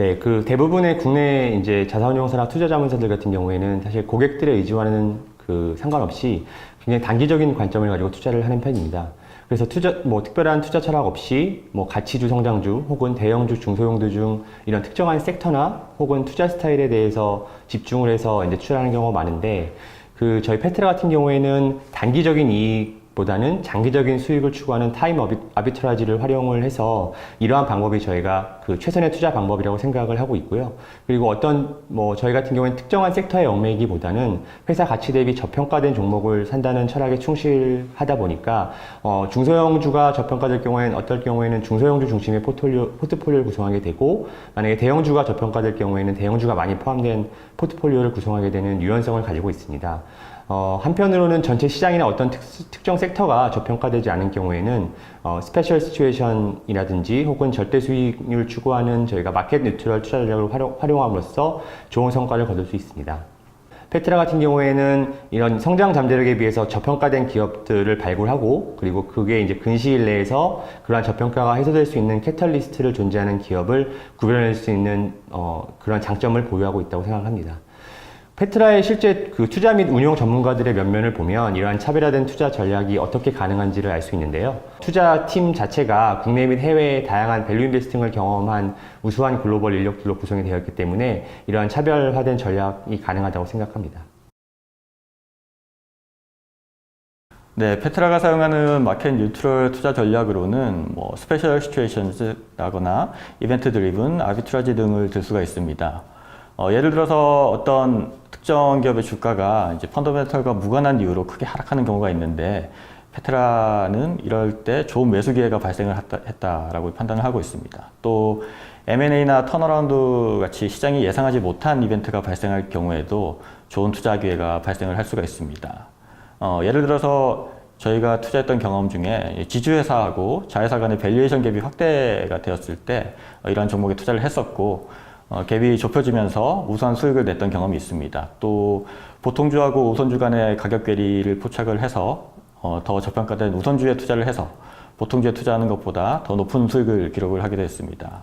네, 그 대부분의 국내 이제 자산운용사나 투자자문사들 같은 경우에는 사실 고객들의 의지와는 그 상관없이 굉장히 단기적인 관점을 가지고 투자를 하는 편입니다. 그래서 특별한 투자 철학 없이 가치주, 성장주 혹은 대형주, 중소형주 중 이런 특정한 섹터나 혹은 투자 스타일에 대해서 집중을 해서 이제 투자하는 경우가 많은데, 저희 페트라 같은 경우에는 단기적인 이익보다는 장기적인 수익을 추구하는 타임 아비트라지를 활용을 해서 이러한 방법이 저희가 최선의 투자 방법이라고 생각을 하고 있고요. 그리고 저희 같은 경우에는 특정한 섹터에 얽매이기보다는 회사 가치 대비 저평가된 종목을 산다는 철학에 충실하다 보니까 중소형주가 저평가될 경우에는 어떨 경우에는 중소형주 중심의 포트폴리오를 구성하게 되고, 만약에 대형주가 저평가될 경우에는 대형주가 많이 포함된 포트폴리오를 구성하게 되는 유연성을 가지고 있습니다. 한편으로는 전체 시장이나 어떤 특정 섹터가 저평가되지 않은 경우에는 스페셜 시츄에이션이라든지 혹은 절대 수익률 추구하는 저희가 마켓 뉴트럴 투자 전략을 활용함으로써 좋은 성과를 거둘 수 있습니다. 페트라 같은 경우에는 이런 성장 잠재력에 비해서 저평가된 기업들을 발굴하고, 그리고 그게 이제 근시일 내에서 그러한 저평가가 해소될 수 있는 캐탈리스트를 존재하는 기업을 구별해낼 수 있는 그런 장점을 보유하고 있다고 생각합니다. 페트라의 실제 투자 및 운용 전문가들의 면면을 보면 이러한 차별화된 투자 전략이 어떻게 가능한지를 알 수 있는데요. 투자팀 자체가 국내 및 해외의 다양한 밸류 인베스팅을 경험한 우수한 글로벌 인력들로 구성이 되어 있기 때문에 이러한 차별화된 전략이 가능하다고 생각합니다. 네, 페트라가 사용하는 마켓 뉴트럴 투자 전략으로는 스페셜 시츄에이션즈라거나 이벤트 드리븐, 아비트라지 등을 들 수가 있습니다. 예를 들어서 어떤 특정 기업의 주가가 이제 펀더멘털과 무관한 이유로 크게 하락하는 경우가 있는데, 페트라는 이럴 때 좋은 매수 기회가 발생을 했다라고 판단을 하고 있습니다. 또 M&A나 턴어라운드 같이 시장이 예상하지 못한 이벤트가 발생할 경우에도 좋은 투자 기회가 발생을 할 수가 있습니다. 예를 들어서 저희가 투자했던 경험 중에 지주회사하고 자회사 간의 밸류에이션 갭이 확대가 되었을 때 이러한 종목에 투자를 했었고, 갭이 좁혀지면서 우수한 수익을 냈던 경험이 있습니다. 또 보통주하고 우선주 간의 가격 괴리를 포착을 해서 더 저평가된 우선주에 투자를 해서 보통주에 투자하는 것보다 더 높은 수익을 기록을 하게 됐습니다.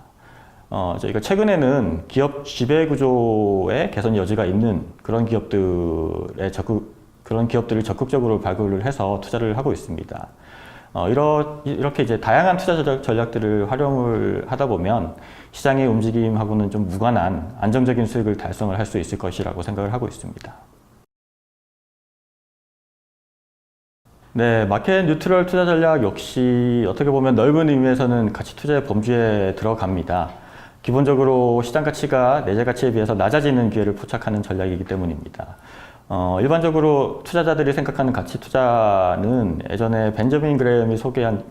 저희가 최근에는 기업 지배구조의 개선 여지가 있는 그런 기업들을 적극적으로 발굴을 해서 투자를 하고 있습니다. 이렇게 이제 다양한 투자 전략들을 활용을 하다 보면 시장의 움직임하고는 좀 무관한 안정적인 수익을 달성을 할 수 있을 것이라고 생각을 하고 있습니다. 네, 마켓 뉴트럴 투자 전략 역시 어떻게 보면 넓은 의미에서는 가치 투자의 범주에 들어갑니다. 기본적으로 시장 가치가 내재 가치에 비해서 낮아지는 기회를 포착하는 전략이기 때문입니다. 일반적으로 투자자들이 생각하는 가치 투자는 예전에 벤저민 그레엄이 소개한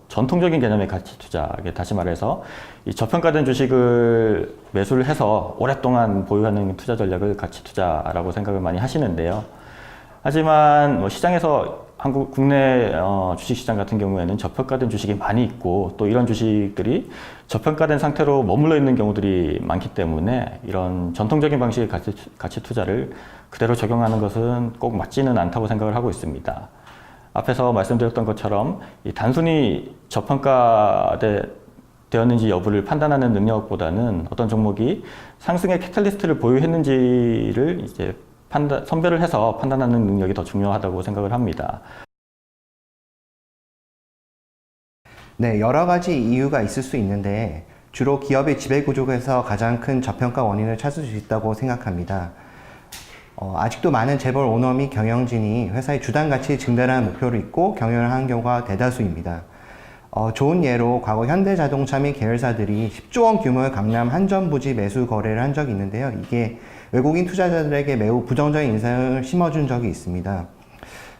전통적인 개념의 가치 투자, 다시 말해서 이 저평가된 주식을 매수를 해서 오랫동안 보유하는 투자 전략을 가치 투자라고 생각을 많이 하시는데요. 하지만 시장에서 국내 주식시장 같은 경우에는 저평가된 주식이 많이 있고, 또 이런 주식들이 저평가된 상태로 머물러 있는 경우들이 많기 때문에 이런 전통적인 방식의 가치 투자를 그대로 적용하는 것은 꼭 맞지는 않다고 생각을 하고 있습니다. 앞에서 말씀드렸던 것처럼 단순히 저평가되었는지 여부를 판단하는 능력보다는 어떤 종목이 상승의 캐탈리스트를 보유했는지를 이제 선별을 해서 판단하는 능력이 더 중요하다고 생각을 합니다. 네, 여러 가지 이유가 있을 수 있는데 주로 기업의 지배구조에서 가장 큰 저평가 원인을 찾을 수 있다고 생각합니다. 아직도 많은 재벌 오너 및 경영진이 회사의 주당 가치 증대라는 목표를 잊고 경영을 하는 경우가 대다수입니다. 좋은 예로 과거 현대자동차 및 계열사들이 10조 원 규모의 강남 한전 부지 매수 거래를 한 적이 있는데요. 이게 외국인 투자자들에게 매우 부정적인 인상을 심어준 적이 있습니다.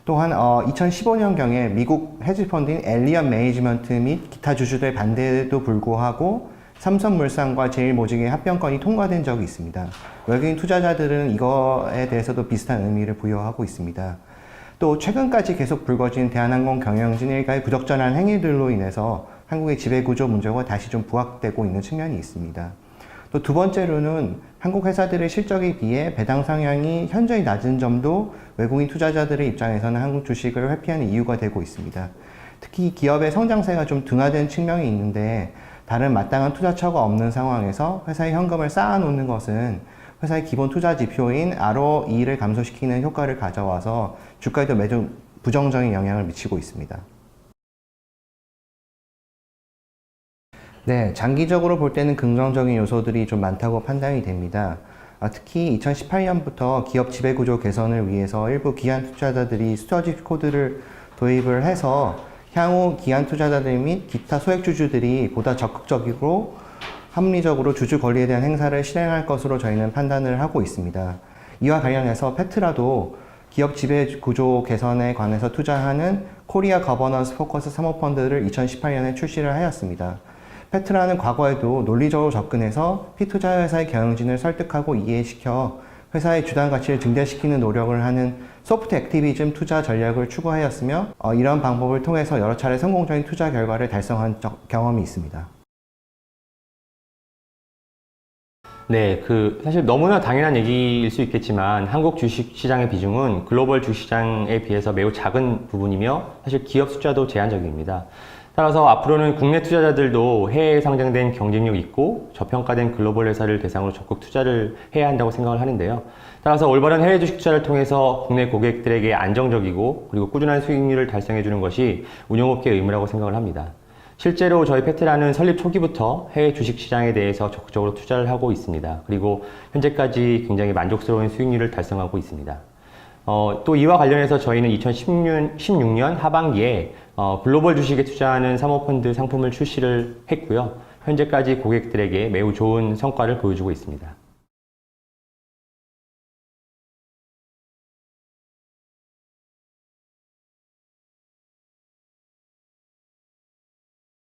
또한 2015년경에 미국 헤지펀드인 엘리엇 매니지먼트 및 기타 주주들의 반대에도 불구하고 삼성물산과 제일모직의 합병건이 통과된 적이 있습니다. 외국인 투자자들은 이거에 대해서도 비슷한 의미를 부여하고 있습니다. 또 최근까지 계속 불거진 대한항공 경영진 일가의 부적절한 행위들로 인해서 한국의 지배구조 문제가 다시 좀 부각되고 있는 측면이 있습니다. 또 두 번째로는 한국 회사들의 실적에 비해 배당 성향이 현저히 낮은 점도 외국인 투자자들의 입장에서는 한국 주식을 회피하는 이유가 되고 있습니다. 특히 기업의 성장세가 좀 둔화된 측면이 있는데 다른 마땅한 투자처가 없는 상황에서 회사의 현금을 쌓아놓는 것은 회사의 기본 투자 지표인 ROE를 감소시키는 효과를 가져와서 주가에도 매우 부정적인 영향을 미치고 있습니다. 네, 장기적으로 볼 때는 긍정적인 요소들이 좀 많다고 판단이 됩니다. 특히 2018년부터 기업 지배구조 개선을 위해서 일부 기관 투자자들이 스튜어드십 코드를 도입을 해서 향후 기관 투자자들 및 기타 소액주주들이 보다 적극적이고 합리적으로 주주 권리에 대한 행사를 실행할 것으로 저희는 판단을 하고 있습니다. 이와 관련해서 페트라도 기업 지배구조 개선에 관해서 투자하는 코리아 거버넌스 포커스 사모펀드를 2018년에 출시를 하였습니다. 페트라는 과거에도 논리적으로 접근해서 피투자 회사의 경영진을 설득하고 이해시켜 회사의 주당 가치를 증대시키는 노력을 하는 소프트 액티비즘 투자 전략을 추구하였으며 이런 방법을 통해서 여러 차례 성공적인 투자 결과를 달성한 경험이 있습니다. 네, 사실 너무나 당연한 얘기일 수 있겠지만 한국 주식시장의 비중은 글로벌 주식시장에 비해서 매우 작은 부분이며 사실 기업 숫자도 제한적입니다. 따라서 앞으로는 국내 투자자들도 해외에 상장된 경쟁력 있고 저평가된 글로벌 회사를 대상으로 적극 투자를 해야 한다고 생각을 하는데요. 따라서 올바른 해외 주식 투자를 통해서 국내 고객들에게 안정적이고 그리고 꾸준한 수익률을 달성해 주는 것이 운용업계의 의무라고 생각을 합니다. 실제로 저희 페트라는 설립 초기부터 해외 주식 시장에 대해서 적극적으로 투자를 하고 있습니다. 그리고 현재까지 굉장히 만족스러운 수익률을 달성하고 있습니다. 또 이와 관련해서 저희는 2016년 하반기에 글로벌 주식에 투자하는 사모펀드 상품을 출시를 했고요. 현재까지 고객들에게 매우 좋은 성과를 보여주고 있습니다.